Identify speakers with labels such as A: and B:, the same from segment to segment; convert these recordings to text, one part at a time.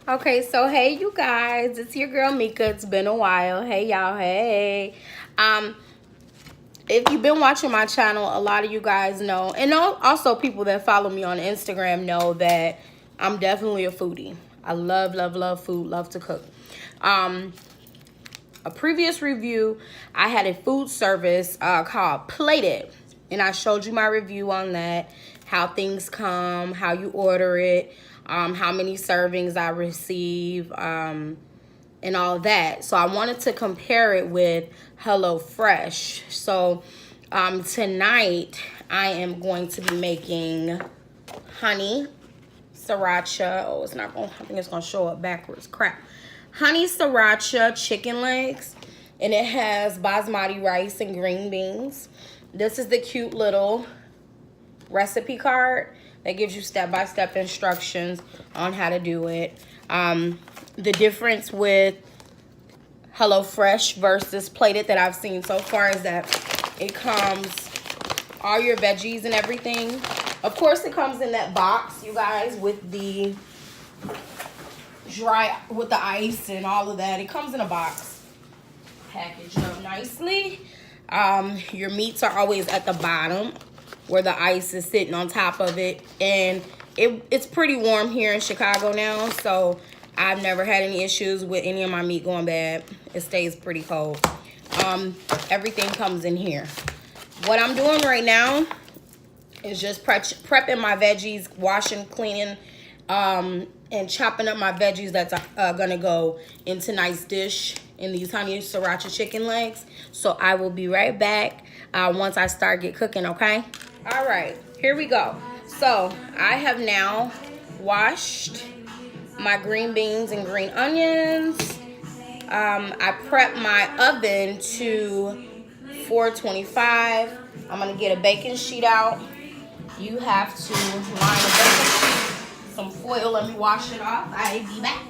A: Okay, so hey you guys, it's your girl Mika. It's been a while. Hey y'all, hey. Um, if you've been watching my channel, a lot of you guys know, and also people that follow me on Instagram know that I'm definitely a foodie. I love food, love to cook. Um, a previous review, I had a food service called Plated, and I showed you my review on that, how things come, how you order it, how many servings I receive, and all that. So I wanted to compare it with HelloFresh. So tonight I am going to be making honey sriracha. Oh, it's not going to, I think it's going to show up backwards. Crap. Honey sriracha chicken legs. And it has basmati rice and green beans. This is the cute little recipe card that gives you step-by-step instructions on how to do it. The difference with HelloFresh versus Plated that I've seen so far is that it comes all your veggies and everything. Of course, it comes in that box, you guys, with the ice and all of that. It comes in a box, packaged up nicely. Your meats are always at the bottom where the ice is sitting on top of it, and it's pretty warm here in Chicago now, so I've never had any issues with any of my meat going bad. It stays pretty cold. Everything comes in here. What I'm doing right now is just prepping my veggies, washing, cleaning, and chopping up my veggies that's gonna go into tonight's dish in these honey sriracha chicken legs. So I will be right back once I start cooking, okay? All right, here we go. So I have now washed my green beans and green onions. I prep my oven to 425. I'm gonna get a baking sheet out. You have to line the baking sheet, some foil, let me wash it off. I'll be back.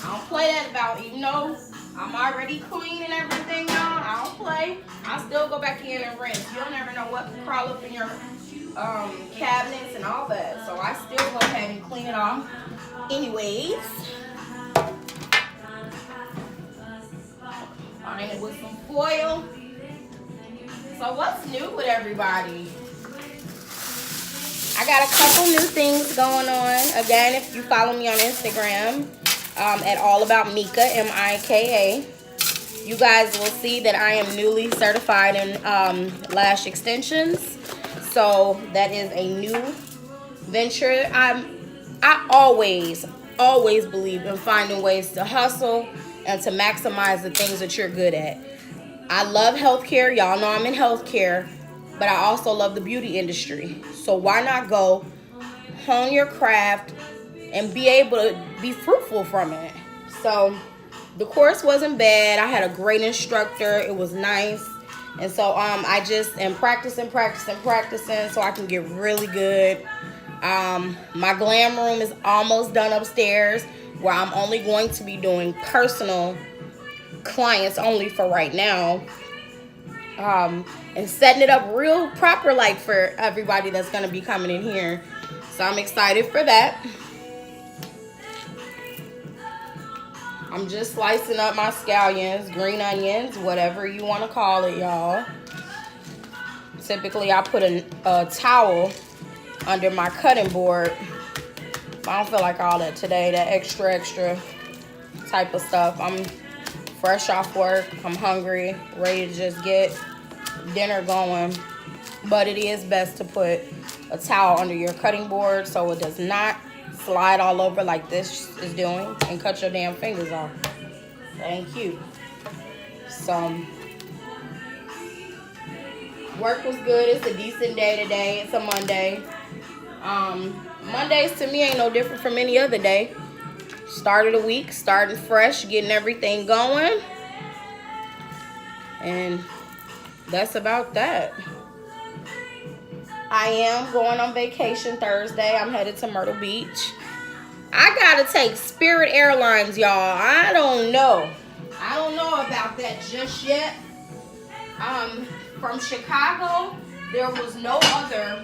A: I don't play that about, even though I'm already clean and everything now, I don't play. I still go back in and rinse. You'll never know what can crawl up in your cabinets and all that. So I still go ahead and clean it off. Anyways, line it with some foil. So what's new with everybody? I got a couple new things going on. Again, if you follow me on Instagram, at All About Mika, M-I-K-A, you guys will see that I am newly certified in lash extensions. So that is a new venture. I always believe in finding ways to hustle and to maximize the things that you're good at. I love healthcare. Y'all know I'm in healthcare, but I also love the beauty industry. So why not go hone your craft and be able to be fruitful from it? So the course wasn't bad. I had a great instructor. It was nice. And so I just am practicing so I can get really good. My glam room is almost done upstairs, where I'm only going to be doing personal clients only for right now, and setting it up real proper like for everybody that's going to be coming in here. So I'm excited for that. I'm just slicing up my scallions, green onions, whatever you want to call it, y'all. Typically I put a towel under my cutting board. I don't feel like all that today, that extra type of stuff. I'm fresh off work, I'm hungry, ready to just get dinner going. But it is best to put a towel under your cutting board so it does not slide all over like this is doing and cut your damn fingers off. Thank you. So work was good. It's a decent day today. It's a Monday. Mondays to me ain't no different from any other day. Started a week, starting fresh, getting everything going. And that's about that. I am going on vacation Thursday. I'm headed to Myrtle Beach. I gotta take Spirit Airlines, y'all. I don't know about that just yet. From Chicago, there was no other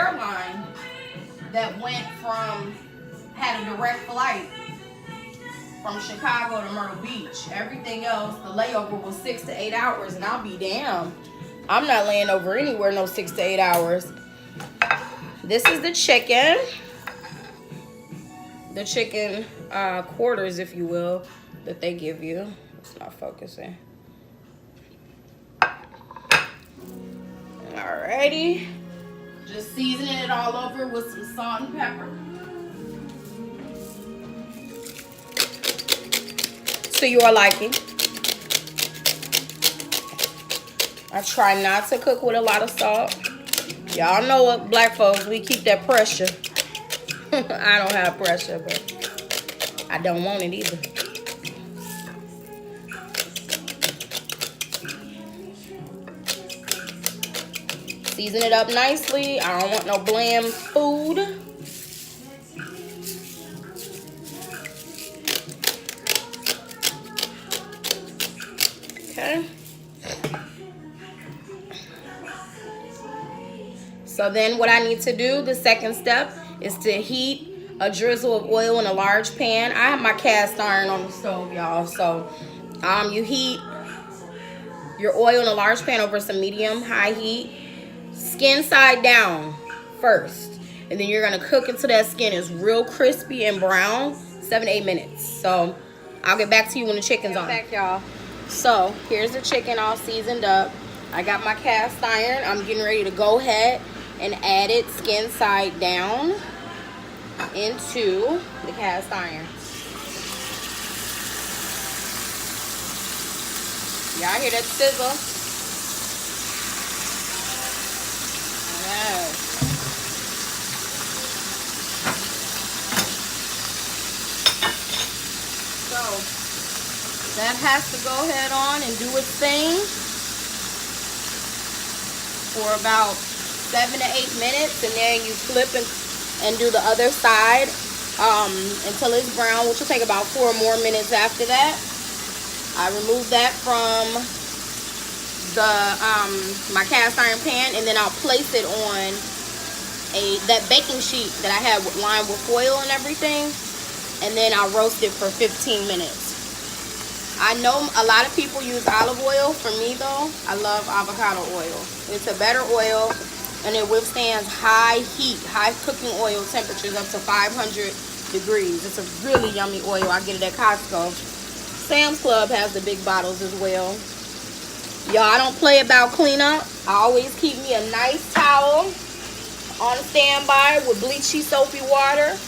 A: airline that had a direct flight from Chicago to Myrtle Beach. Everything else, the layover was 6 to 8 hours, and I'll be damned. I'm not laying over anywhere no 6 to 8 hours. This is the chicken. The chicken quarters, if you will, that they give you. It's not focusing. Alrighty. Just seasoning it all over with some salt and pepper. To your liking. I try not to cook with a lot of salt. Y'all know what, black folks, we keep that pressure. I don't have pressure, but I don't want it either. Season it up nicely. I don't want no bland food. Okay. So then what I need to do, the second step, is to heat a drizzle of oil in a large pan. I have my cast iron on the stove, y'all. So you heat your oil in a large pan over some medium-high heat. Skin side down first. And then you're going to cook until that skin is real crispy and brown. 7 to 8 minutes. So I'll get back to you when the chicken's on. Back, y'all. So here's the chicken all seasoned up. I got my cast iron. I'm getting ready to go ahead and add it skin side down into the cast iron. Y'all hear that sizzle? Yes. So that has to go ahead on and do its thing for about 7 to 8 minutes, and then you flip and do the other side until it's brown, which will take about 4 more minutes after that. I remove that from the my cast iron pan, and then I'll place it on that baking sheet that I had lined with foil and everything, and then I'll roast it for 15 minutes. I know a lot of people use olive oil. For me though, I love avocado oil. It's a better oil, and it withstands high heat, high cooking oil temperatures up to 500 degrees. It's a really yummy oil. I get it at Costco. Sam's Club has the big bottles as well. Y'all, I don't play about cleanup. I always keep me a nice towel on standby with bleachy soapy water.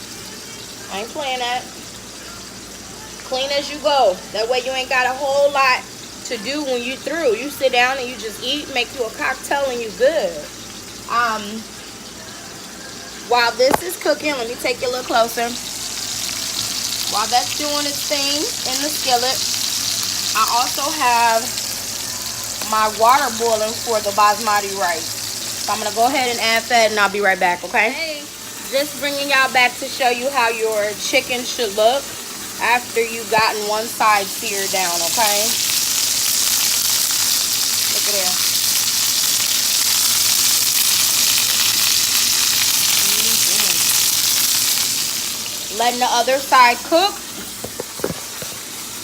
A: I ain't playing that. Clean as you go. That way you ain't got a whole lot to do when you through. You sit down and you just eat, make you a cocktail, and you good. While this is cooking, let me take you a little closer. While that's doing its thing in the skillet, I also have my water boiling for the basmati rice. So I'm gonna go ahead and add that, and I'll be right back, okay? Hey, just bringing y'all back to show you how your chicken should look after you've gotten one side seared down, okay? Look at there. Letting the other side cook.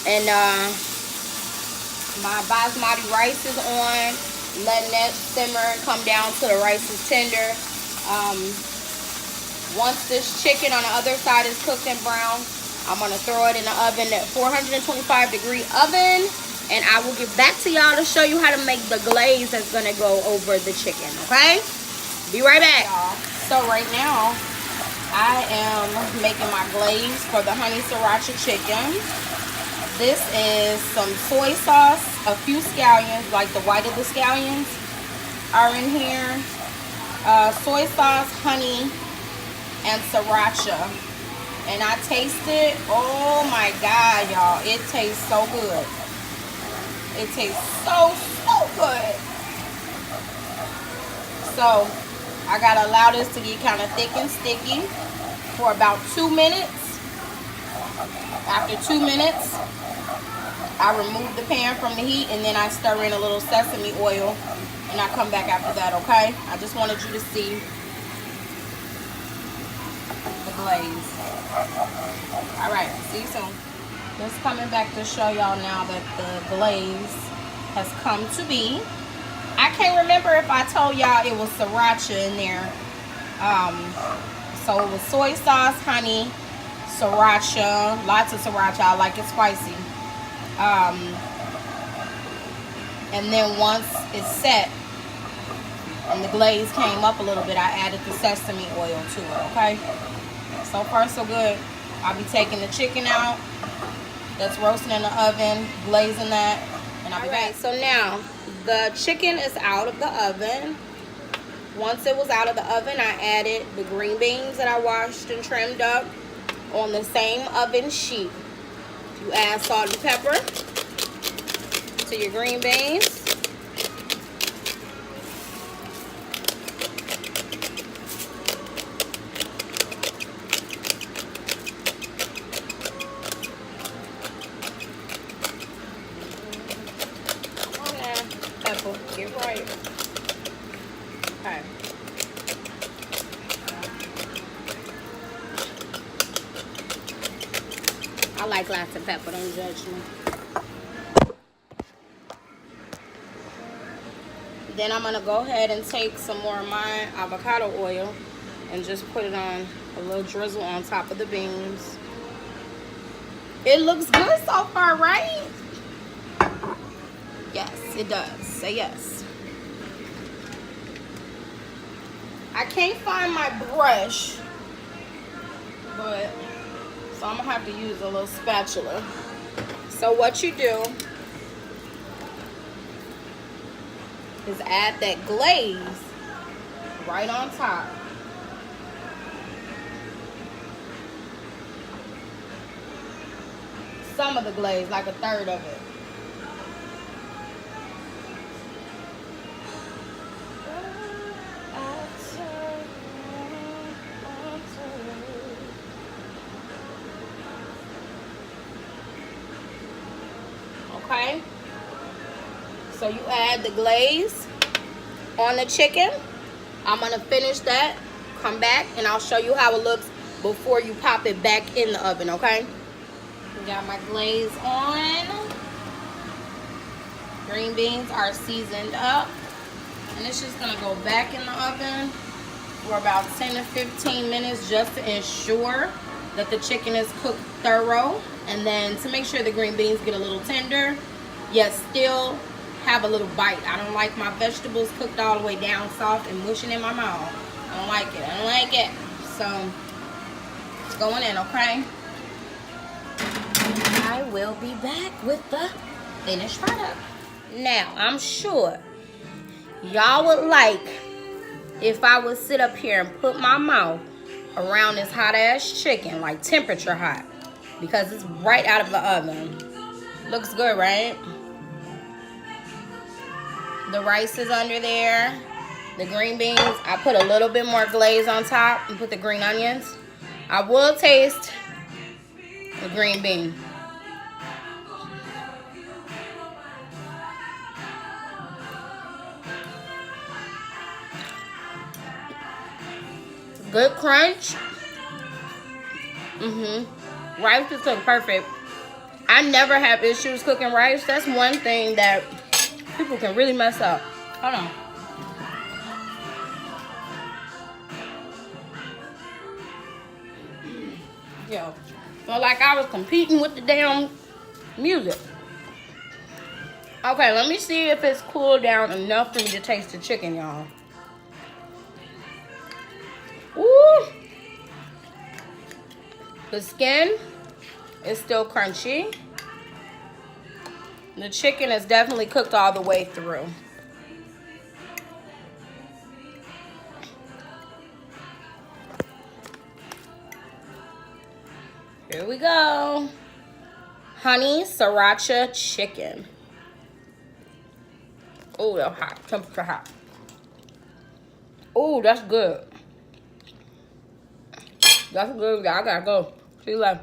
A: And my basmati rice is on. Letting that simmer and come down till the rice is tender. Once this chicken on the other side is cooked and brown, I'm going to throw it in the oven at 425 degree oven. And I will get back to y'all to show you how to make the glaze that's going to go over the chicken, okay? Be right back. So right now, I am making my glaze for the honey sriracha chicken. This is some soy sauce, a few scallions, like the white of the scallions are in here. Soy sauce, honey, and sriracha. And I taste it. Oh my God, y'all. It tastes so good. It tastes so good. So I gotta allow this to get kind of thick and sticky for about 2 minutes. After 2 minutes, I remove the pan from the heat, and then I stir in a little sesame oil, and I come back after that, okay? I just wanted you to see glaze. All right, see you soon. Just coming back to show y'all now that the glaze has come to be. I can't remember if I told y'all it was sriracha in there. So it was soy sauce, honey, sriracha, lots of sriracha. I like it spicy. And then once it's set and the glaze came up a little bit, I added the sesame oil to it, okay? So far, so good. I'll be taking the chicken out that's roasting in the oven, glazing that, and I'll be back. So now, the chicken is out of the oven. Once it was out of the oven, I added the green beans that I washed and trimmed up on the same oven sheet. You add salt and pepper to your green beans. Get right. Okay. I like lots of pepper, don't judge me. Then I'm gonna go ahead and take some more of my avocado oil and just put it on a little drizzle on top of the beans. It looks good so far, right? Yes, it does. Say yes. I can't find my brush, but so I'm gonna have to use a little spatula. So what you do is add that glaze right on top. Some of the glaze, like a third of it. Okay, so you add the glaze on the chicken. I'm gonna finish that, come back, and I'll show you how it looks before you pop it back in the oven, okay? Got my glaze on. Green beans are seasoned up, and it's just gonna go back in the oven for about 10 to 15 minutes just to ensure that the chicken is cooked thorough, and then to make sure the green beans get a little tender yet still have a little bite. I don't like my vegetables cooked all the way down soft and mushing in my mouth. I don't like it. I don't like it. So it's going in, okay? I will be back with the finished product. Now, I'm sure y'all would like if I would sit up here and put my mouth around this hot ass chicken, like temperature hot, because it's right out of the oven. Looks good, right? The rice is under there. The green beans, I put a little bit more glaze on top and put the green onions. I will taste the green bean. Good crunch. Rice is cooked perfect. I never have issues cooking rice. That's one thing that people can really mess up. Hold on. Yo, felt like I was competing with the damn music. Okay, let me see if it's cooled down enough for me to taste the chicken, y'all. Ooh. The skin is still crunchy. The chicken is definitely cooked all the way through. Here we go. Honey Sriracha Chicken. Oh, that's hot. Temperature hot. Oh, that's good. That's good. I gotta go. See you later.